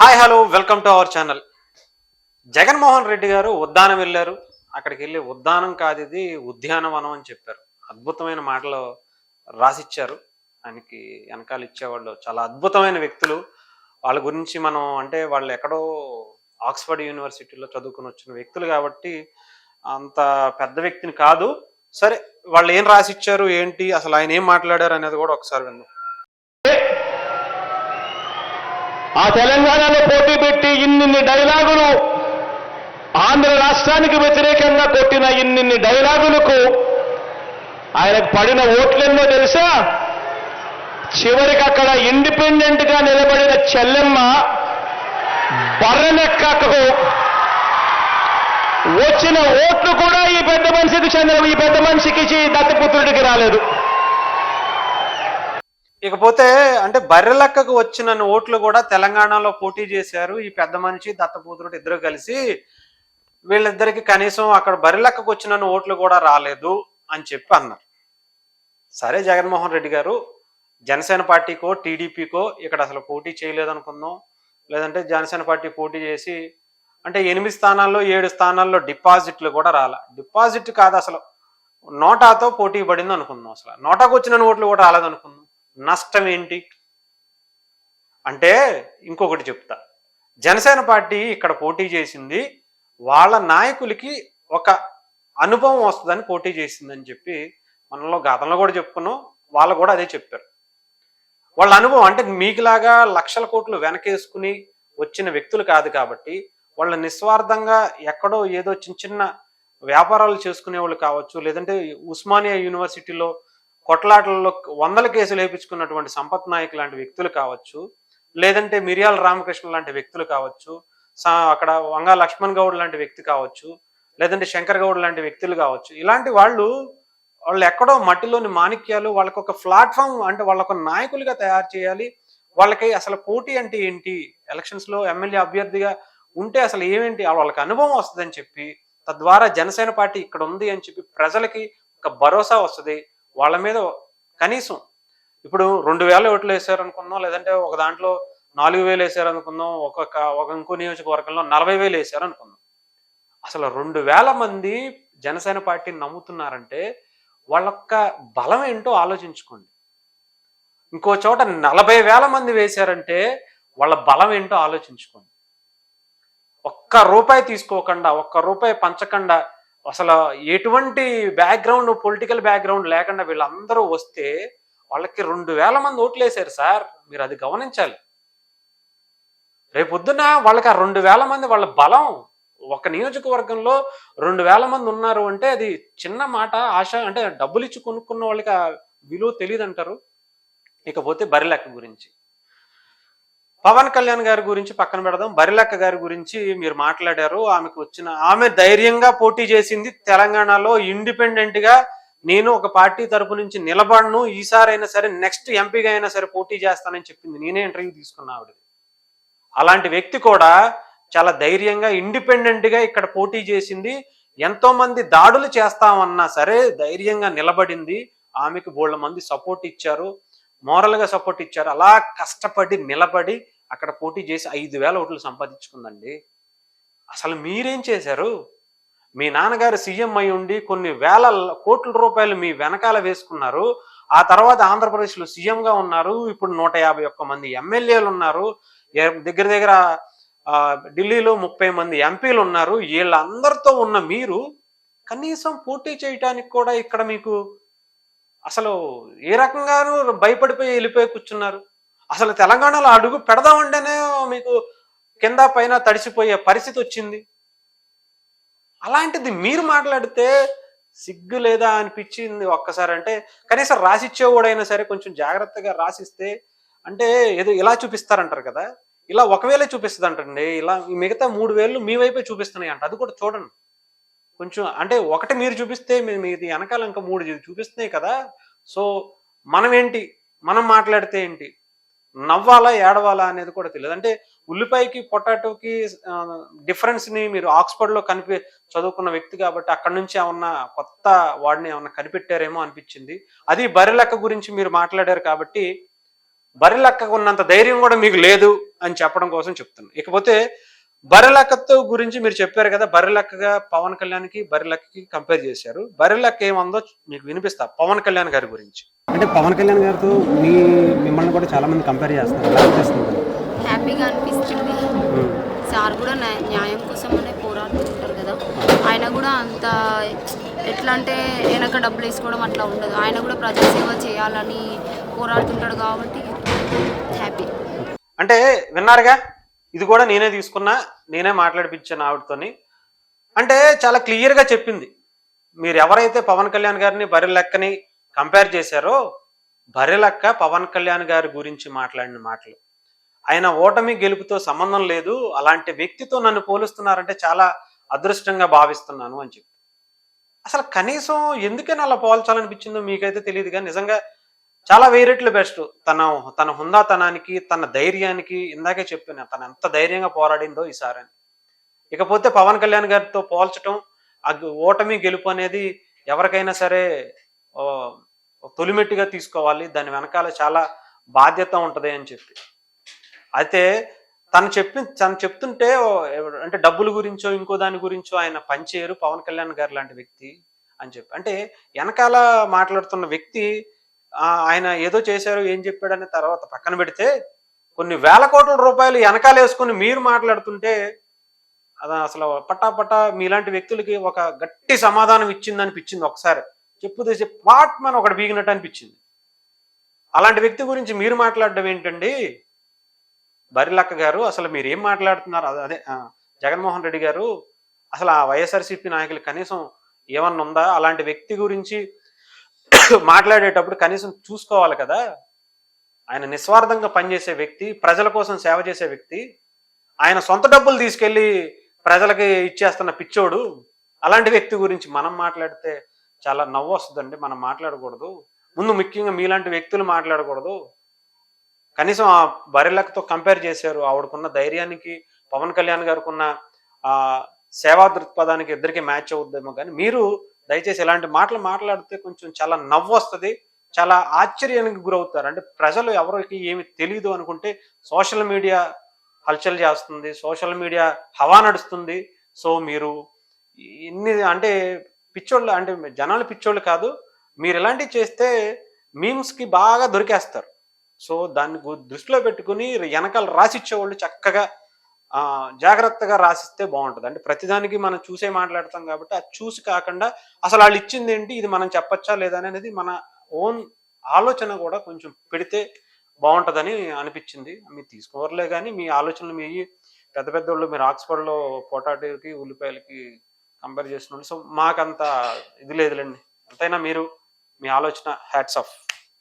Hi hello welcome to our channel. Jaganmohan Reddy గారు ఉద్దానం వెళ్ళారు. అక్కడికి వెళ్ళి ఉద్దానం కాదు ఇది ఉద్యానవనం అని చెప్పారు. అద్భుతమైన మాటలు రాసిచ్చారు. ఆయనకి వెనకాల ఇచ్చేవాళ్ళు చాలా అద్భుతమైన వ్యక్తులు. వాళ్ళ గురించి మనం అంటే వాళ్ళు ఎక్కడో ఆక్స్ఫర్డ్ యూనివర్సిటీలో చదువుకుని వచ్చిన వ్యక్తులు కాబట్టి అంత పెద్ద వ్యక్తిని కాదు. సరే, వాళ్ళు ఏం రాసిచ్చారు ఏంటి, అసలు ఆయన ఏం మాట్లాడారు అనేది కూడా ఒకసారి విందాం. ఆ తెలంగాణలో పోటీ పెట్టి ఇన్నిన్ని డైలాగులు, ఆంధ్ర రాష్ట్రానికి వ్యతిరేకంగా కొట్టిన ఇన్నిన్ని డైలాగులకు ఆయనకు పడిన ఓట్లెన్నో తెలుసా? చివరికి అక్కడ ఇండిపెండెంట్ గా నిలబడిన చెల్లెమ్మ బర్రెనెక్కకు వచ్చిన ఓట్లు కూడా ఈ పెద్ద మనిషికి దత్తపుత్రుడికి రాలేదు. ఇకపోతే అంటే బర్రెలక్కకు వచ్చిన ఓట్లు కూడా తెలంగాణలో పోటీ చేశారు ఈ పెద్ద మనిషి దత్తపుత్రుడు ఇద్దరు కలిసి. వీళ్ళిద్దరికి కనీసం అక్కడ బర్రెలక్కకు వచ్చిన ఓట్లు కూడా రాలేదు అని చెప్పి అన్నారు. సరే, జగన్మోహన్ రెడ్డి గారు జనసేన పార్టీకో టీడీపీకో ఇక్కడ అసలు పోటీ చేయలేదనుకుందాం. లేదంటే జనసేన పార్టీ పోటీ చేసి అంటే 8 స్థానాల్లో 7 స్థానాల్లో డిపాజిట్లు కూడా రాలే. డిపాజిట్ కాదు, అసలు నోటాతో పోటీ పడింది అనుకుందాం. అసలు నోటాకు వచ్చిన ఓట్లు కూడా రాలేదనుకుందాం. నష్టం ఏంటి అంటే ఇంకొకటి చెప్తా. జనసేన పార్టీ ఇక్కడ పోటీ చేసింది వాళ్ళ నాయకులకి ఒక అనుభవం వస్తుందని పోటీ చేసిందని చెప్పి మనలో గతంలో కూడా చెప్పుకున్నాం. వాళ్ళు కూడా అదే చెప్పారు. వాళ్ళ అనుభవం అంటే మీకులాగా లక్షల కోట్లు వెనకేసుకుని వచ్చిన వ్యక్తులు కాదు కాబట్టి వాళ్ళ నిస్వార్థంగా ఎక్కడో ఏదో చిన్న చిన్న వ్యాపారాలు చేసుకునే వాళ్ళు కావచ్చు, లేదంటే ఉస్మానియా యూనివర్సిటీలో కొట్లాటల్లో 100 కేసులు వేయించుకున్నటువంటి సంపత్ నాయక్ లాంటి వ్యక్తులు కావచ్చు, లేదంటే మిరియాల రామకృష్ణ లాంటి వ్యక్తులు కావచ్చు, అక్కడ వంగా లక్ష్మణ్ గౌడ్ లాంటి వ్యక్తి కావచ్చు, లేదంటే శంకర్ గౌడ్ లాంటి వ్యక్తులు కావచ్చు. ఇలాంటి వాళ్ళు ఎక్కడో మట్టిలోని మాణిక్యాలు. వాళ్ళకి ఒక ప్లాట్ఫామ్ అంటే వాళ్ళొక నాయకులుగా తయారు చేయాలి. వాళ్ళకి అసలు పోటీ అంటే ఏంటి, ఎలక్షన్స్ లో ఎమ్మెల్యే అభ్యర్థిగా ఉంటే అసలు ఏమేంటి వాళ్ళకి అనుభవం వస్తుందని చెప్పి, తద్వారా జనసేన పార్టీ ఇక్కడ ఉంది అని చెప్పి ప్రజలకి ఒక భరోసా వస్తుంది. వాళ్ళ మీద కనీసం ఇప్పుడు 2000 ఓట్లు వేసారు అనుకుందాం, లేదంటే ఒక దాంట్లో 4000 వేసారు అనుకుందాం, ఒక ఇంకో నియోజకవర్గంలో 40,000 వేసారు అనుకుందాం. అసలు 2000 మంది జనసేన పార్టీని నమ్ముతున్నారంటే వాళ్ళొక్క బలం ఏంటో ఆలోచించుకోండి. ఇంకో చోట 40,000 మంది వేశారంటే వాళ్ళ బలం ఏంటో ఆలోచించుకోండి. ఒక్క రూపాయి తీసుకోకుండా, ఒక్క రూపాయి పంచకుండా, అసలు ఎటువంటి బ్యాక్గ్రౌండ్, పొలిటికల్ బ్యాక్గ్రౌండ్ లేకుండా వీళ్ళందరూ వస్తే వాళ్ళకి 2000 మంది ఓట్లు వేశారు సార్. మీరు అది గమనించాలి. రేపొద్దున వాళ్ళకి ఆ 2000 మంది వాళ్ళ బలం. ఒక నియోజకవర్గంలో 2000 మంది ఉన్నారు అంటే అది చిన్న మాట. ఆశ అంటే డబ్బులు ఇచ్చి కొనుక్కున్న వాళ్ళకి ఆ విలువ తెలియదు అంటారు. ఇకపోతే బరిలెక్క గురించి, పవన్ కళ్యాణ్ గారి గురించి పక్కన పెడదాం. బరిలెక్క గారి గురించి మీరు మాట్లాడారు. ఆమె ధైర్యంగా పోటీ చేసింది తెలంగాణలో. ఇండిపెండెంట్ గా నేను ఒక పార్టీ తరపు నుంచి నిలబడను, ఈసారైనా సరే నెక్స్ట్ ఎంపీగా అయినా సరే పోటీ చేస్తానని చెప్పింది. నేనే ఇంటర్వ్యూ తీసుకున్నా ఆవిడ. అలాంటి వ్యక్తి కూడా చాలా ధైర్యంగా ఇండిపెండెంట్ గా ఇక్కడ పోటీ చేసింది. ఎంతో మంది దాడులు చేస్తామన్నా సరే ధైర్యంగా నిలబడింది. ఆమెకు బోళ్ళ మంది సపోర్ట్ ఇచ్చారు, మోరల్ గా సపోర్ట్ ఇచ్చారు. అలా కష్టపడి నిలబడి అక్కడ పోటీ చేసి 5,000 ఓట్లు సంపాదించుకుందండి. అసలు మీరేం చేశారు? మీ నాన్నగారు సీఎం అయి ఉండి కొన్ని వేల కోట్ల రూపాయలు మీ వెనకాల వేసుకున్నారు. ఆ తర్వాత ఆంధ్రప్రదేశ్లో సీఎంగా ఉన్నారు. ఇప్పుడు 151 మంది ఎమ్మెల్యేలు ఉన్నారు. దగ్గర దగ్గర ఢిల్లీలో 30 మంది ఎంపీలు ఉన్నారు. వీళ్ళందరితో ఉన్న మీరు కనీసం పోటీ చేయటానికి కూడా ఇక్కడ మీకు అసలు ఏ రకంగానూ భయపడిపోయి వెళ్ళిపోయి కూర్చున్నారు. అసలు తెలంగాణలో అడుగు పెడదామంటేనే మీకు కింద పైన తడిసిపోయే పరిస్థితి వచ్చింది. అలాంటిది మీరు మాట్లాడితే సిగ్గు లేదా అనిపించింది ఒక్కసారి. అంటే కనీసం రాసిచ్చేవాడైనా సరే కొంచెం జాగ్రత్తగా రాసిస్తే, అంటే ఏదో ఇలా చూపిస్తారంటారు కదా, ఇలా ఒకవేళ చూపిస్తుంది అంటండి. ఇలా మిగతా 3 వేలు మీ వైపే చూపిస్తున్నాయి అంట. అది కూడా చూడండి కొంచెం. అంటే ఒకటి మీరు చూపిస్తే మీది వెనకాల ఇంకా 3 చూపిస్తున్నాయి కదా. సో మనం మాట్లాడితే ఏంటి, నవ్వాలా ఏడవాలా అనేది కూడా తెలియదు. అంటే ఉల్లిపాయకి పొటాటోకి డిఫరెన్స్ ని మీరు ఆక్స్ఫర్డ్ లో చదువుకున్న వ్యక్తి కాబట్టి అక్కడ నుంచి ఏమన్నా కొత్త వాడిని ఏమన్నా కనిపెట్టారేమో అనిపించింది. అది బర్రెలెక్క గురించి మీరు మాట్లాడారు కాబట్టి బర్రెలక్కకు ఉన్నంత ధైర్యం కూడా మీకు లేదు అని చెప్పడం కోసం చెప్తున్నాను. ఇకపోతే బర్రెలక్కతో గురించి మీరు చెప్పారు కదా, బర్రెలక్కగా పవన్ కళ్యాణ్కి బర్రెలక్కకి కంపేర్ చేశారు. బర్రెలక్క ఏమందో మీకు వినిపిస్తా పవన్ కళ్యాణ్ గారి గురించి. అంటే పవన్ కళ్యాణ్ గారితో మిమ్మల్ని కూడా చాలా మంది కంపేర్ చేస్తున్నారు, ఎలా అనిపిస్తుంది? హ్యాపీగా అనిపిస్తుంది. సార్ కూడా న్యాయం కోసమనే పోరాడుతుంటారు కదా, ఆయన కూడా అంత ఎట్లా అంటే వెనక డబ్బులు వేసుకోవడం అట్లా ఉండదు. ఆయన కూడా ప్రజాసేవ చేయాలని పోరాడుతుంటాడు కాబట్టి హ్యాపీ. అంటే విన్నారుగా, ఇది కూడా నేనే తీసుకున్నా, నేనే మాట్లాడిపించాను ఆవిడతోని. అంటే చాలా క్లియర్గా చెప్పింది. మీరు ఎవరైతే పవన్ కళ్యాణ్ గారిని బర్రెలక్కని కంపేర్ చేశారో, బర్రెలక్క పవన్ కళ్యాణ్ గారి గురించి మాట్లాడిన మాటలు, ఆయన ఓటమి గెలుపుతో సంబంధం లేదు, అలాంటి వ్యక్తితో నన్ను పోలుస్తున్నారంటే చాలా అదృష్టంగా భావిస్తున్నాను అని చెప్పి. అసలు కనీసం ఎందుకని అలా పోల్చాలనిపించిందో మీకైతే తెలియదు, కానీ నిజంగా చాలా వేరెట్లు బెస్ట్. తన హుందాతనానికి, తన ధైర్యానికి, ఇందాకే చెప్పాను తను ఎంత ధైర్యంగా పోరాడిందో ఈసారి అని. ఇకపోతే పవన్ కళ్యాణ్ గారితో పోల్చడం, ఓటమి గెలుపు అనేది ఎవరికైనా సరే తొలిమెట్టుగా తీసుకోవాలి, దాని వెనకాల చాలా బాధ్యత ఉంటుంది అని చెప్పి. అయితే తను చెప్తుంటే అంటే డబ్బుల గురించో ఇంకో దాని గురించో ఆయన పనిచేయరు పవన్ కళ్యాణ్ గారు లాంటి వ్యక్తి అని చెప్పి. అంటే వెనకాల మాట్లాడుతున్న వ్యక్తి ఆయన ఏదో చేశారు, ఏం చెప్పాడనే తర్వాత పక్కన పెడితే, కొన్ని వేల కోట్ల రూపాయలు వెనకాల వేసుకుని మీరు మాట్లాడుతుంటే అది అసలు పట్టా మీలాంటి వ్యక్తులకి ఒక గట్టి సమాధానం ఇచ్చిందనిపించింది. ఒకసారి చెప్పుదేసి వాట్ మన ఒకటి బీగినట్టు అనిపించింది. అలాంటి వ్యక్తి గురించి మీరు మాట్లాడడం ఏంటండి బర్రెలక్క గారు? అసలు మీరు ఏం మాట్లాడుతున్నారు? అదే జగన్మోహన్ రెడ్డి గారు, అసలు ఆ వైఎస్ఆర్సీపీ నాయకులు కనీసం ఏమన్నా ఉందా? అలాంటి వ్యక్తి గురించి మాట్లాడేటప్పుడు కనీసం చూసుకోవాలి కదా. ఆయన నిస్వార్థంగా పనిచేసే వ్యక్తి, ప్రజల కోసం సేవ చేసే వ్యక్తి, ఆయన సొంత డబ్బులు తీసుకెళ్లి ప్రజలకి ఇచ్చేస్తున్న పిచ్చోడు. అలాంటి వ్యక్తి గురించి మనం మాట్లాడితే చాలా నవ్వు వస్తుందండి. మనం మాట్లాడకూడదు. ముందు ముఖ్యంగా మీలాంటి వ్యక్తులు మాట్లాడకూడదు. కనీసం ఆ బర్రెలక్కతో కంపేర్ చేశారు. ఆవిడకున్న ధైర్యానికి పవన్ కళ్యాణ్ గారికి ఉన్న సేవా దృక్పథానికి ఇద్దరికి మ్యాచ్ అవుద్దేమో, కానీ మీరు దయచేసి ఇలాంటి మాటలు మాట్లాడితే కొంచెం చాలా నవ్వు వస్తుంది, చాలా ఆశ్చర్యానికి గురవుతారు. అంటే ప్రజలు ఎవరికి ఏమి తెలియదు అనుకుంటే సోషల్ మీడియా హల్చల్ చేస్తుంది, సోషల్ మీడియా హవా నడుస్తుంది. సో మీరు ఇన్ని అంటే పిచ్చోళ్ళు, అంటే జనాలు పిచ్చోళ్ళు కాదు, మీరు ఇలాంటివి చేస్తే మీమ్స్కి బాగా దొరికేస్తారు. సో దాన్ని దృష్టిలో పెట్టుకుని వెనకాల రాసిచ్చేవాళ్ళు చక్కగా జాగ్రత్తగా రాసిస్తే బాగుంటుంది. అంటే ప్రతిదానికి మనం చూసే మాట్లాడతాం కాబట్టి అది చూసి కాకుండా అసలు వాళ్ళు ఇచ్చింది ఏంటి, ఇది మనం చెప్పచ్చా లేదా అనేది మన ఓన్ ఆలోచన కూడా కొంచెం పెడితే బాగుంటుందని అనిపించింది. మీరు తీసుకోవర్లే కానీ మీ ఆలోచనలు మీ పెద్ద పెద్దోళ్ళు, మీరు ఆక్స్ఫర్డ్లో పొటాటోకి ఉల్లిపాయలకి కంపేర్ చేసిన వాళ్ళు. సో మాకంత ఇది లేదులేండి. ఎంతైనా మీరు మీ ఆలోచన హ్యాట్స్ ఆఫ్.